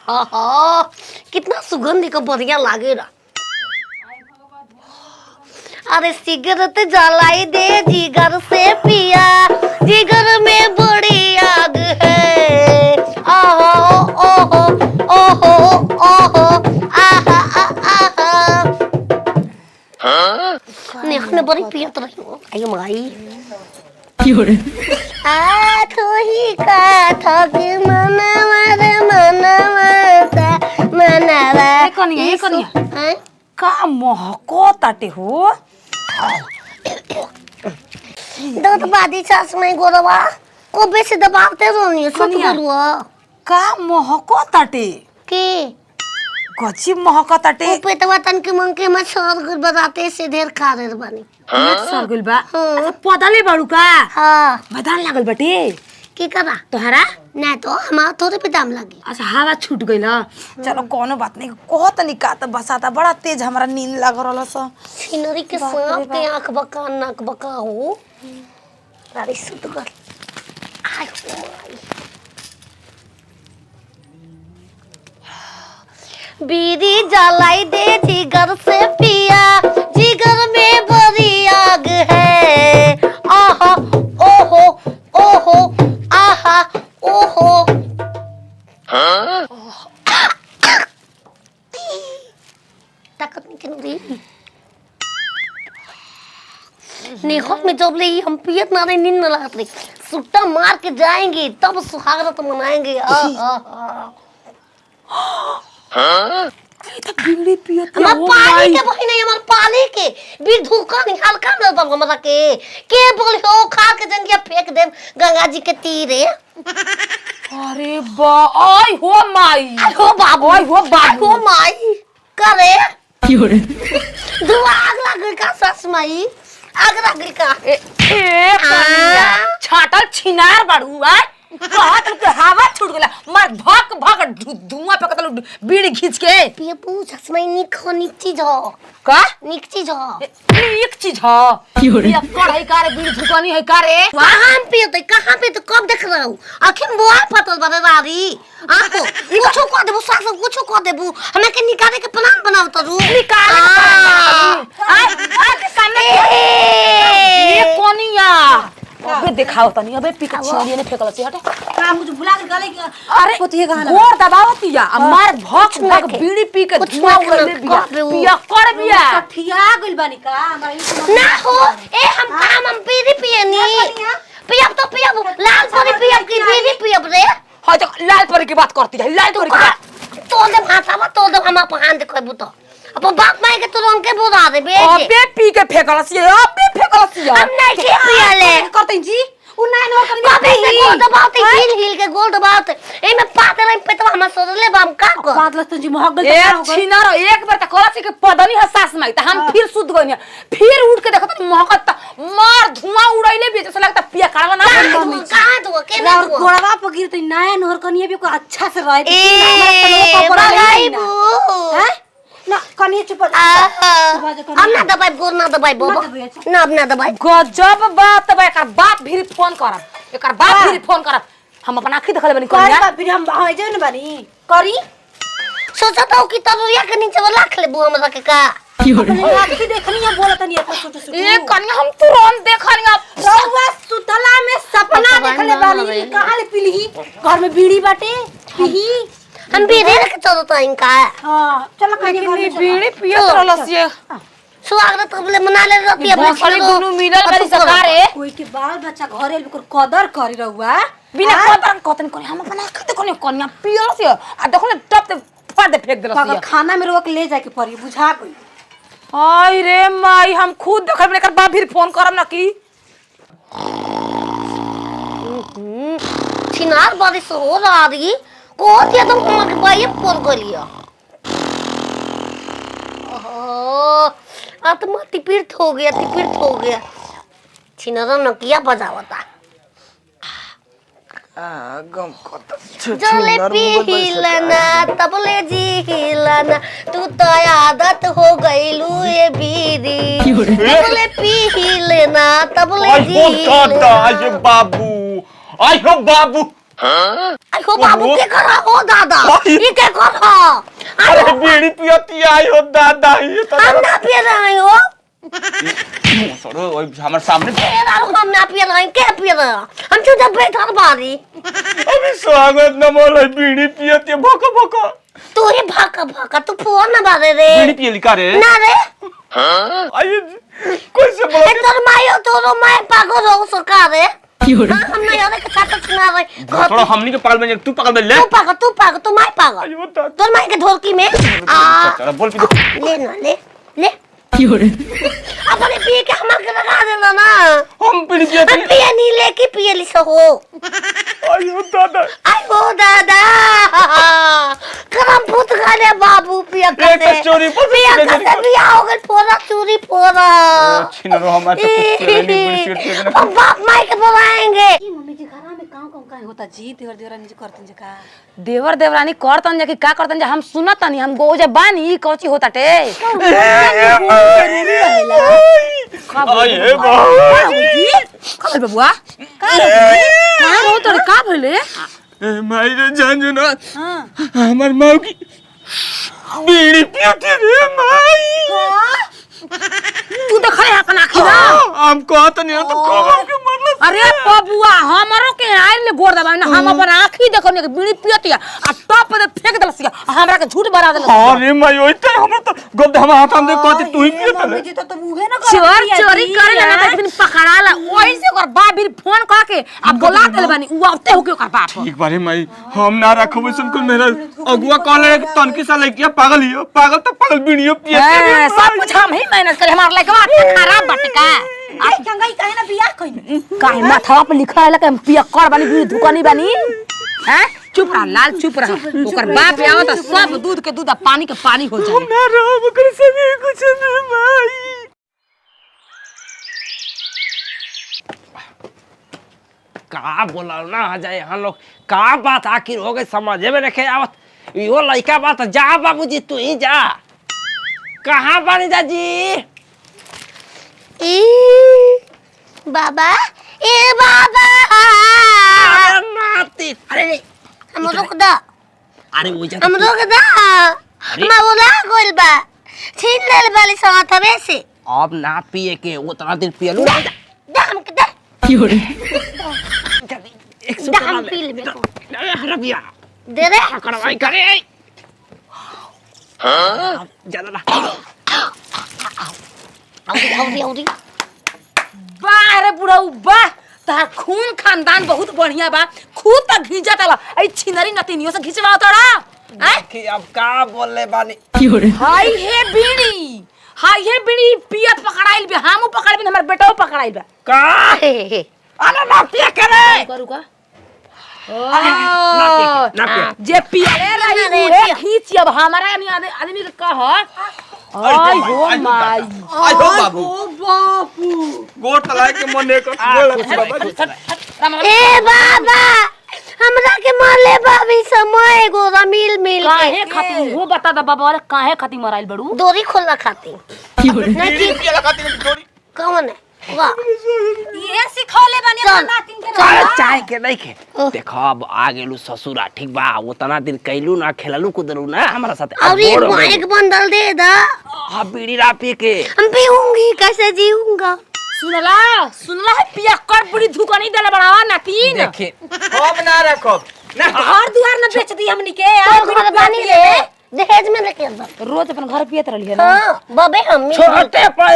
आहा, कितना सुगंध का बढ़िया लागे रहा। अरे सिगरेट जलाई दे जिगर से पिया, जिगर में बड़ी आग है। ओहो ओहो ओहो ओहो आहा आहा। ने बड़ी पियत रही हो। आई माई आ थोही का थक मनवा रे मनवा मनवा। कनिया का महको ताटे हो। दूध बादी सास में गोरवा को बेसी दबावते रोनी सुत गोरवा का महको ताटे के गची महको ताटे। पेटवा तन के मन के मत सर गुल बताते से ढेर खा रे बानी। पेट सर गुल बा। अच्छा पदले बाड़ू का। हां मैदान लागल बटे की करा तोहरा ना तो हमारा थोड़े पे दाम लगी। अच्छा हवा छूट गइल। चलो कोनो बात नहीं कहत नहीं का त बसाता बड़ा तेज हमरा नींद लाग रहल स। सिनरी के सांप के आंख बका नाक बका हो रारी सुत गल। आय हो माई बीड़ी जलाई दे जिगर से पिया, जिगर में बड़ी आग है। आहा ओहो ओहो आहा ओहो। ताकत नहीं किन नेहत में जब ले हम पियत ना रही नींद न लागत रही सुट्टा मार के जाएंगे तब सुहागरात मनाएंगे। त बीड़ी पियत हमार पानी के बहिन हमार पानी के बीर धोखा नहीं हल्का में बल हमरा के बोल हो खा के जंगिया फेंक दे गंगा जी के तीरे। अरे बा ओय हो माई हो बाबू ओय हो बाबू हो माई करे धुआं आग लग का सस माई आग लग का ए कनिया छाटल छिनार बाड़ू आ कहत के हवा छूट गेला मार भक भक धुआं पे कतल बीड़ी खींच के ये पूछ सस माई निक चीज हो का निक चीज हो एक चीज ह ये कढ़ाई का रे बीड़ी धुकानी है का रे कहां पे तो कब देख रहा हूं आखिर मोआ पतल बारे रारी आपको कुछो कर देबो सास कुछो कर देबो हमें के निकाले के प्लान बनाओ तो रू निकाले आ के सामने ये कोनिया अबे दिखाओ तनी अबे पी के छिड़िए ने फेकल छी हटे का मुझे भुला के गले अरे पोतिए गाना गोर दबावतिया मार भक भक बीड़ी पी के धुआं उड़ले बिया पिया कर बिया ठिया गइल बानी का हमरा ना हो ए हम बीड़ी पियनी पियब तो पियब लाल परी पियब की बीड़ी पियब रे हां तो लाल परी की बात करती है लाल परी की बात तो दे भाषा तो दे हम पहान देखबू तो अब बाप माई के तुरंत के बोला दे बे अबे पी के फेकल छी अबे फेकल छी हम नहीं ठीक पियाले करते जी उ ना न कर बाबे से गोल दबाते हिल के गोल दबाते ए में पाते नहीं पेटवा हम सोरले बाम का को बात लस्त जी महक गल ए छिनारो एक बार त करत के पदनी है सास माई त हम फिर सुध गइनी फिर उठ के देखत महकत मार धुआं उड़ैले भी जैसे लगता पिया काढ़वा ना कहां दो के ना दो गोड़वा पर गिरते नया नहर कनिए भी को अच्छा से रहे ए बगाईबू हैं ना कनिए चुप हम ना दबाई गोर ना दबाई बाबा ना ना दबाई गजब बात बा एकर बाप भी फोन करब एकर बाप भी फोन करब हम अपन आंखी देखले बनी कनिया बाप भी हम आए जे न बनी करी सोचत हो कि तरुया के नीचे रख लेबू हमरा के का अपने आंखी देखनी है बोलत नहीं है छोटे छोटे ए कन्या हम तुरंत देखनी अब रउवा सुतला में सपना देखले बानी कहां ले पिलही घर में बीड़ी बाटे पीही हम बीड़ी रख चलत इनका हां चल कनिया बीड़ी पियत रहलसिए स्वागत हमले मना ले रहती है बकरी दोनों मिलल बड़ी सरकार है कोई के बाल बच्चा घरे में कदर करी रहुआ बिना कदर कतन कोनी हम अपन आंख कोनी कन्या पियल से आ देखले टप फाड़ दे फेंक देलसिए खाना में रोक ले जाके पड़ी बुझा गई आई रे माई हम खुद देखल बने कर बाप भी फोन करम ना की छिनार बारिश हो रहा रही को दिया तुम हमके बाई फोन कर लिया ओहो आत्मा तिपीर्थ हो गया छिनारा नकिया बजावता गम कत जले पी हिलना तबले जी हिलना तू तो आदत हो गईलू ये बीरी तबले पी हिलना तबले जी आई हो बाबू आई हो बाबू के करा हो दादा ये के करा अरे बीड़ी पियती आई हो दादा ये तो हम ना पिए रहे हो सरो ओए हमर सामने हम ना पिए रहे के पिए रहे हम तो जब बैठल बारी अभी स्वागत न मोले बीड़ी पियती भक भक तू ही भाका तू फोन ना बारे रे बीड़ी पियली का रे ना रे आई कैसे बोल एक तर मायो तो मैं पागल हो सरकार रे हम ना यार के साथ सुना रहे थोड़ा हमनी के पागल में तू पागल में ले तू पागल तो मैं पागल अयो दादा तोर माई के ढोलकी में चल बोल पी ले ना ले अपने पिए के हमार के लगा देना ना हम बीड़ी पियती हम पिए नहीं लेके पिए लिसो हो अयो दादा करम फुट गए बाबू पिया कर दे एक चोरी पर पिया कर दे पिया हो गए फोड़ा चोरी फोड़ा छिनरो हमारे तो कुछ नहीं बीड़ी सिगरेट पिए ना अब बाप माई के बुलाएंगे मम्मी जी घर में काम काम होता जी देवर देवरानी जी करतन जे का देवर देवरानी करतन जे का करतन जे हम सुनतनी हम गोजे बानी कोची होता टे अये बाबू का बबुआ का हो तो का भले मायरे जान जो ना हमार माँ की बीड़ी पियती रे माई तू तो खड़े अपन आखी ना हम कहत नहीं तो कब के मरल अरे बबुआ हमरो के आइल ले गोर दबा ना हम अपन आखी देखो ने बीड़ी पियतिया आ टॉप पे फेंक दलसिया हमरा के झूठ बना देलस अरे माई ओइ त हमर तो गद हम हाथ हम दे कहती तू ही पियत ले जी तो मुहे ना चोरी करे ना त दिन पकड़ा ला ओइ से ओकर बाप भी फोन क के आ बोला देले बानी उ आते हो के ओकर बाप एक बारे माई हम ना रखब सन को मेरा अगुआ कहले तनकी सा लइकिया पागल हियो पागल तो पागल बीड़ियो पियत रे सब कुछ हम ही मेहनत करे हमार लइकवा खराब बटका आई गंगाई काहे ना बियाह कइने काहे माथा पे लिखा है कि हम पिया कर बानी बीड़ी दुकानी बानी हैं चुप रह लाल चुप रह ओकर बाप आवे त सब दूध के दूध आ पानी के पानी हो जाए हम ना रहब कर सभी कुछ नहीं माई का बोला ना आ जाए हम लोग का बात आखिर हो गई समझे में रखे आवत यो लड़का बात जा बाबूजी तू ही जा कहाँ बनी जा जी बाबा ए बाबा अरे नाती अरे हम रोक दा अरे वो जा हम रोक दा हम बोला गोल बा छीन ले वाली साथ हवे से अब ना पिए के उतना दिन पिए लू दा हम के दा एक दा हम पी ले अरे भैया दे रे करवाई करे हां ज्यादा ना औरी वाह रे बुढ़ऊ वाह तार खून खानदान बहुत बढ़िया बा खूब तक घिंचा तला ए छिनरी नतिनियो से घिचवा तोरा हैं कि अब का बोले बानी हाय हे बीड़ी पियत पकड़ाइल बे हमू पकड़ बिन हमर बेटाओ पकड़ाइल बा का अरे ना पिए करे करू का ना पिए जे पियले रही उहे खींच अब हमारा आदमी के कह आई हो माई आई हो बाबू बापू गोट तलाय के मने को बाबा ए बाबा हमरा के मारले बाबी समय गोरा मिल काहे खाती वो बता द बाबा काहे खाती मराइल बड़ू दोरी खोलना खाती बीड़ी पिए लगाती में जोड़ी कौन है वाह ये सिखौले बनी चल, नातिन के चाहे चाहे के नहीं खे देखो अब आ गेलू ससुरा ठीक बा उतना दिन कैलू ना खेललू कुदलू ना हमारा साथ और एक बंडल दे दा हाँ बीड़ी रा पी के हम पीऊंगी कैसे जीऊंगा सुनला है पिया कर पूरी धुकानी देले बढ़ावा नातिन देखे हम ना रखब ना घर दुआर न बेच दी हमनी के तो घर बानी रे दहेज में लेके बा रोज अपन घर पियत रहली है ना हां बबे हम छोटे पे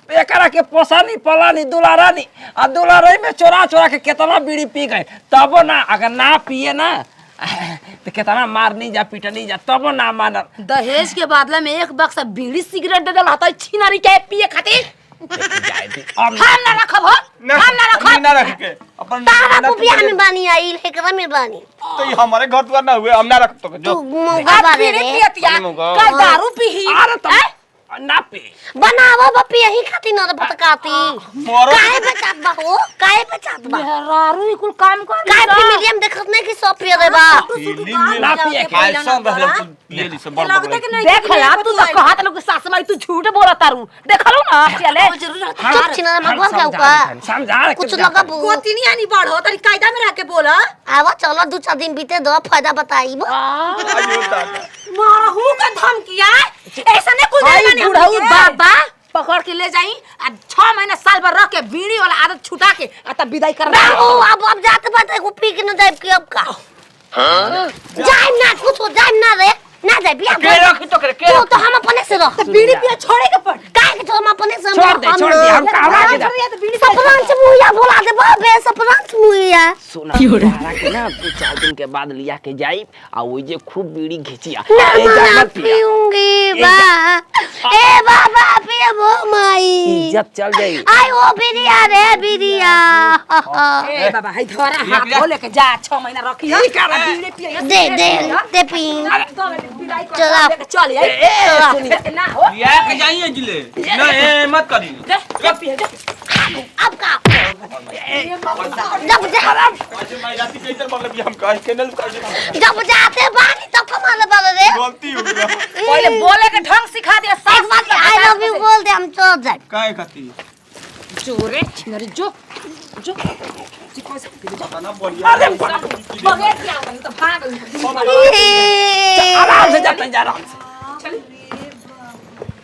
एकरा के पोसानी पलानी दुलारानी आ दुलाराई में चोरा चोरा के कितना बीड़ी पी गए तब ना अगर ना पिए ना तो कितना मारनी जा पीटनी जा तब ना मानर दहेज के बदले में एक बक्सा बीड़ी सिगरेट दे दल हता छिनारी के पिए खातिर हम ना रखब हो हम ना रखब ना रख के अपन तारा को बियाह में बानी आई एकरा में बानी तो ये हमारे घर द्वार ना हुए हम ना रख तो जो तू मौका बारे रे पियतिया का दारू पी अरे तब ना पी बनावा बपी यही खाती न भटकाती मोरो काहे बेचात बा हो काहे बेचात बा मेहरारू कुल काम कर काहे प्रीमियम देखत नहीं कि सब पिए रे बा ना पिए के ऐसा रहल तू पिए ली सब बड़ बड़ देखला तू तो कहत लोग सास माई तू झूठ बोला तारू देखलू ना चले चुप छिना मगवा का का समझा कुछ लगा बू कोतिनी आनी बढ़ो तरी कायदा में रह के बोला आवा चलो 2-4 दिन बीते दो फायदा बताई आयो दादा मारहू का धमकिया ऐसा नहीं कुछ भाई नहीं बुढ़ऊ बाबा पकड़ के ले जाई आ 6 महीना साल भर रख के बीड़ी वाला आदत छुटा के आ तब विदाई कर बाबू अब जाते बात एगो पी के न जाए के अब का जाए ना कुछ हो जाए ना रे ना जाए बिया के रखी तो करे के तो हम अपने से रह बीड़ी पिया छोड़े के पड़ काहे के हम अपने से छोड़ दे हम कावड़ा के जा सपरांच मुइया बोला दे बाबे सपरांच मुइया सुना तारा के ना 2-4 दिन के बाद लिया के जाई आ ओइ जे खूब बीड़ी घिचिया ना पीऊंगी बा ए बाबा पिए वो माई इज्जत चल जाई आई ओ बिरिया रे बिरिया ए बाबा हाय धरा हाथ धो लेके जा 6 महीना रखी है बीड़ी पिया दे पी चला चल ए ना हो या के जाइए जिले ना ए मत करी अब का जब आज मैं राती के इधर मतलब हम का कैनल कर जब जाते बानी तब कमाल बाल रे गलती हो गया पहले बोले के ढंग सिखा दिया एक बात आई लव यू बोल दे हम चल जाए काहे खाती जोरे छिनरी जो पता ना बढ़िया बगैर क्या तो भाग आराम से जा रहा